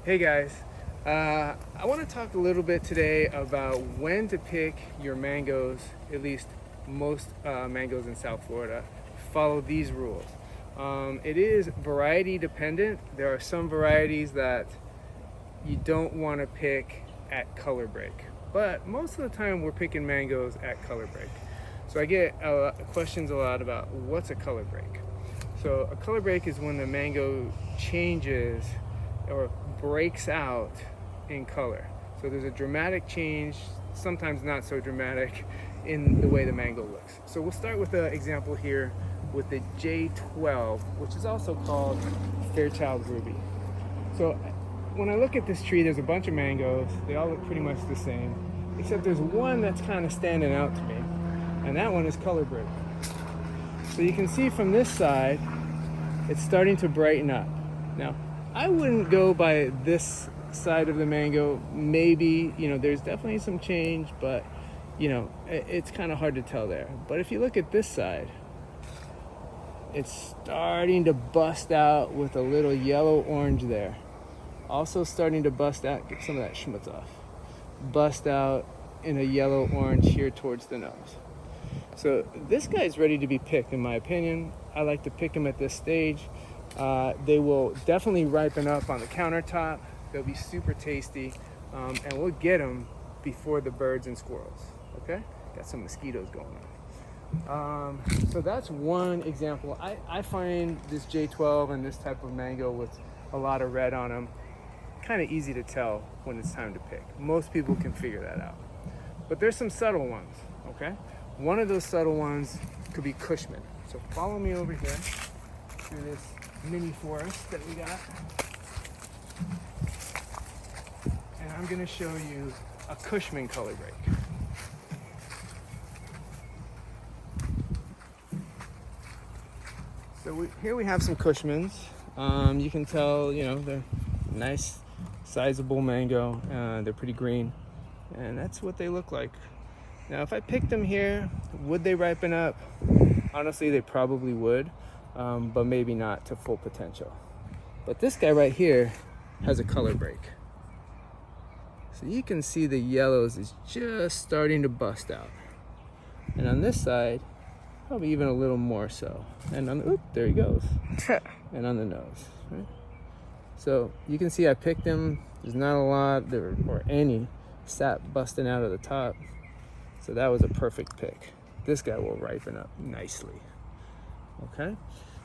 Hey guys, I want to talk a little bit today about when to pick your mangoes. At least most mangoes in South Florida follow these rules. It is variety dependent. There are some varieties that you don't want to pick at color break, but most of the time we're picking mangoes at color break. So I get questions a lot about what's a color break. So a color break is when the mango changes or breaks out in color. So there's a dramatic change, sometimes not so dramatic, in the way the mango looks. So we'll start with an example here with the J12, which is also called Fairchild Ruby. So when I look at this tree, there's a bunch of mangoes. They all look pretty much the same, except there's one that's kind of standing out to me, and that one is color break. So you can see from this side, it's starting to brighten up. Now, I wouldn't go by this side of the mango. Maybe, there's definitely some change, but, it's kind of hard to tell there. But if you look at this side, it's starting to bust out with a little yellow-orange there. Also starting to bust out, get some of that schmutz off. Bust out in a yellow-orange here towards the nose. So this guy's ready to be picked, in my opinion. I like to pick him at this stage. They will definitely ripen up on the countertop. They'll be super tasty, and we'll get them before the birds and squirrels. Okay, got some mosquitoes going on. So that's one example. I find this J12 and this type of mango with a lot of red on them kind of easy to tell when it's time to pick. Most people can figure that out, but there's some subtle ones. Okay, one of those subtle ones could be Cushman. So follow me over here through this mini forest that we got, and I'm going to show you a Cushman color break. So here we have some Cushmans. You can tell, they're nice, sizable mango. They're pretty green, and that's what they look like. Now, if I picked them here, would they ripen up? Honestly, they probably would. But maybe not to full potential. But this guy right here has a color break. So you can see the yellows is just starting to bust out. And on this side, probably even a little more so. And on the, there he goes. And on the nose, right? So you can see I picked him. There's not a lot or any sap busting out of the top. So that was a perfect pick. This guy will ripen up nicely. Okay,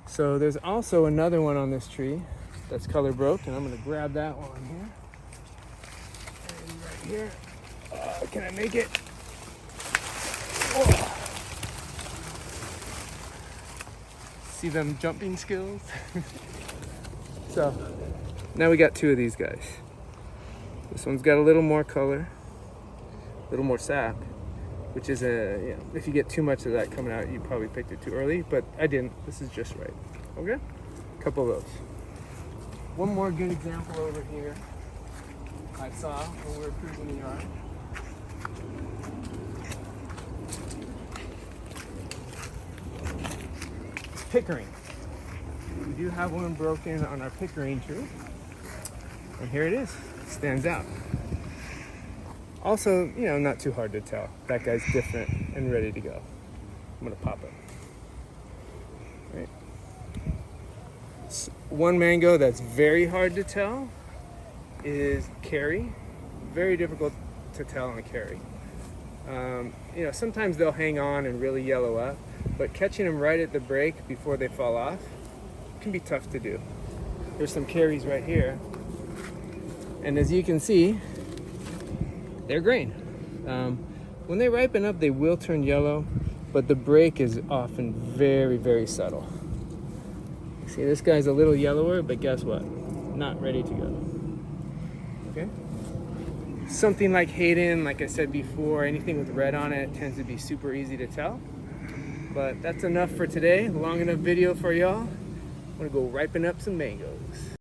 so there's also another one on this tree that's color broke, and I'm going to grab that one here. And right here, can I make it? Oh. See them jumping skills? So now we got two of these guys. This one's got a little more color, a little more sap, which is if you get too much of that coming out, you probably picked it too early, but I didn't. This is just right. Okay, a couple of those. One more good example over here I saw when we were cruising the yard. It's Pickering. We do have one broken on our Pickering tree, and here it is. It stands out. Also, not too hard to tell. That guy's different and ready to go. I'm gonna pop it. Right. One mango that's very hard to tell is Carry. Very difficult to tell on Carry. Sometimes they'll hang on and really yellow up, but catching them right at the break before they fall off can be tough to do. There's some Carries right here, and as you can see, they're green. When they ripen up, they will turn yellow, but the break is often very, very subtle. See, this guy's a little yellower, but guess what? Not ready to go. Okay? Something like Hayden, like I said before, anything with red on it tends to be super easy to tell. But that's enough for today. Long enough video for y'all. I'm gonna go ripen up some mangoes.